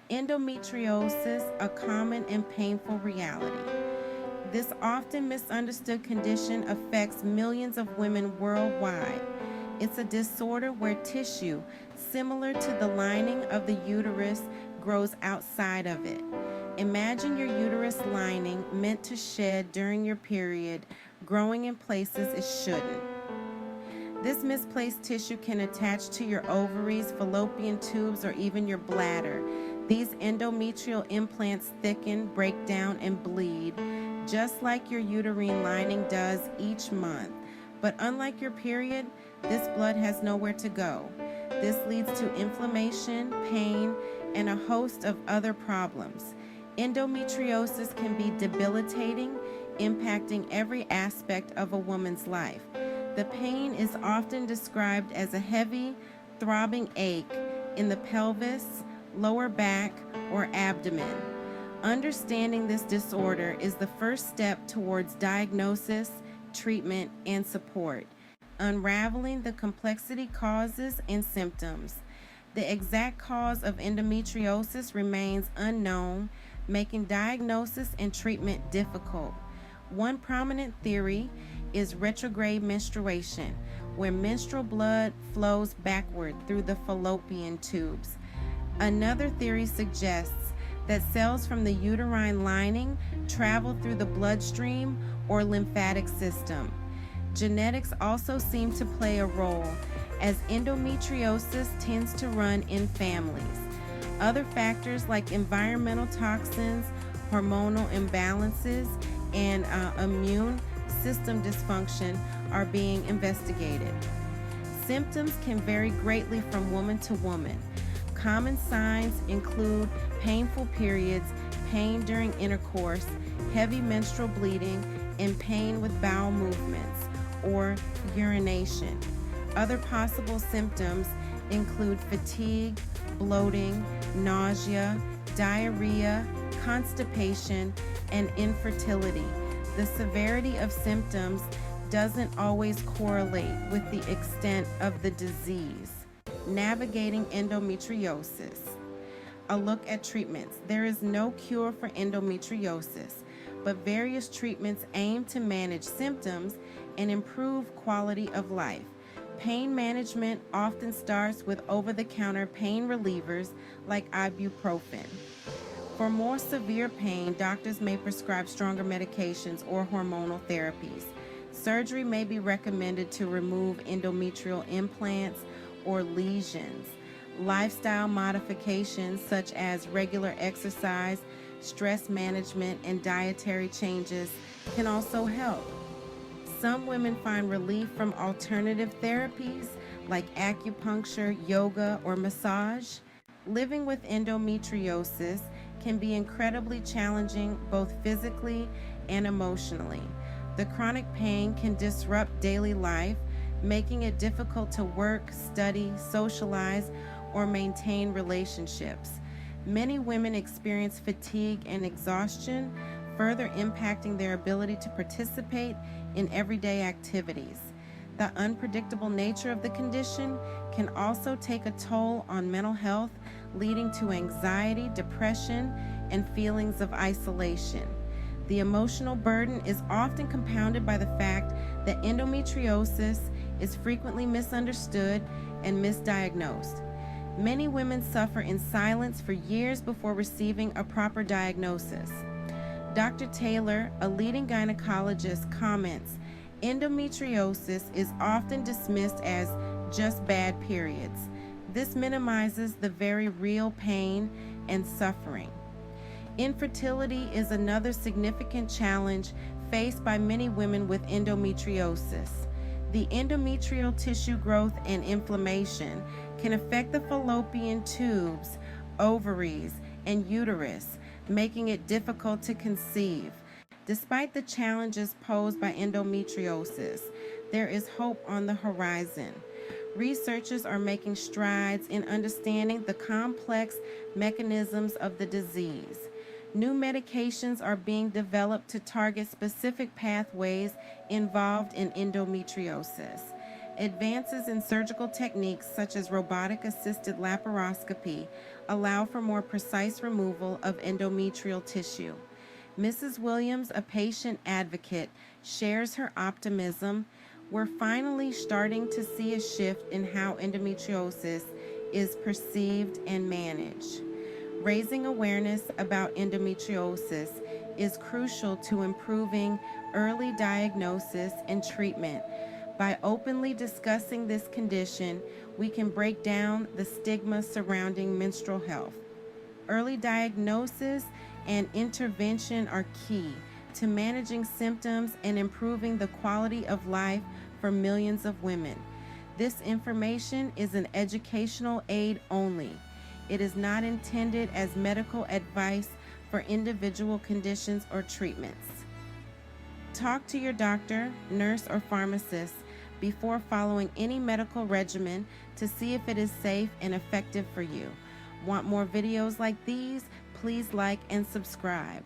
Endometriosis, a common and painful reality. This often misunderstood condition affects millions of women worldwide. It's a disorder where tissue, similar to the lining of the uterus, grows outside of it. Imagine your uterus lining, meant to shed during your period, growing in places it shouldn't. This misplaced tissue can attach to your ovaries, fallopian tubes, or even your bladder. These endometrial implants thicken, break down, and bleed, just like your uterine lining does each month. But unlike your period, this blood has nowhere to go. This leads to inflammation, pain, and a host of other problems. Endometriosis can be debilitating, impacting every aspect of a woman's life. The pain is often described as a heavy, throbbing ache in the pelvis, lower back, or abdomen. Understanding this disorder is the first step towards diagnosis, treatment, and support. Unraveling the complexity, causes, and symptoms. The exact cause of endometriosis remains unknown, making diagnosis and treatment difficult. One prominent theory is retrograde menstruation, where menstrual blood flows backward through the fallopian tubes. Another theory suggests that cells from the uterine lining travel through the bloodstream or lymphatic system. Genetics also seem to play a role, as endometriosis tends to run in families. Other factors like environmental toxins, hormonal imbalances, and immune system dysfunction are being investigated. Symptoms can vary greatly from woman to woman. Common signs include painful periods, pain during intercourse, heavy menstrual bleeding, and pain with bowel movements or urination. Other possible symptoms include fatigue, bloating, nausea, diarrhea, constipation, and infertility. The severity of symptoms doesn't always correlate with the extent of the disease. Navigating endometriosis. A look at treatments. There is no cure for endometriosis, but various treatments aim to manage symptoms and improve quality of life. Pain management often starts with over-the-counter pain relievers like ibuprofen. For more severe pain, doctors may prescribe stronger medications or hormonal therapies. Surgery may be recommended to remove endometrial implants or lesions. Lifestyle modifications such as regular exercise, stress management, and dietary changes can also help. Some women find relief from alternative therapies like acupuncture, yoga, or massage. Living with endometriosis can be incredibly challenging both physically and emotionally. The chronic pain can disrupt daily life, making it difficult to work, study, socialize, or maintain relationships. Many women experience fatigue and exhaustion, further impacting their ability to participate in everyday activities. The unpredictable nature of the condition can also take a toll on mental health, leading to anxiety, depression, and feelings of isolation. The emotional burden is often compounded by the fact that endometriosis is frequently misunderstood and misdiagnosed. Many women suffer in silence for years before receiving a proper diagnosis. Dr. Taylor, a leading gynecologist, comments, endometriosis is often dismissed as just bad periods. This minimizes the very real pain and suffering. Infertility is another significant challenge faced by many women with endometriosis. The endometrial tissue growth and inflammation can affect the fallopian tubes, ovaries, and uterus, making it difficult to conceive. Despite the challenges posed by endometriosis, there is hope on the horizon. Researchers are making strides in understanding the complex mechanisms of the disease. New medications are being developed to target specific pathways involved in endometriosis. Advances in surgical techniques such as robotic-assisted laparoscopy allow for more precise removal of endometrial tissue. Mrs. Williams, a patient advocate, shares her optimism. We're finally starting to see a shift in how endometriosis is perceived and managed. Raising awareness about endometriosis is crucial to improving early diagnosis and treatment. By openly discussing this condition, we can break down the stigma surrounding menstrual health. Early diagnosis and intervention are key to managing symptoms and improving the quality of life for millions of women. This information is an educational aid only. It is not intended as medical advice for individual conditions or treatments. Talk to your doctor, nurse, or pharmacist before following any medical regimen to see if it is safe and effective for you. Want more videos like these? Please like and subscribe.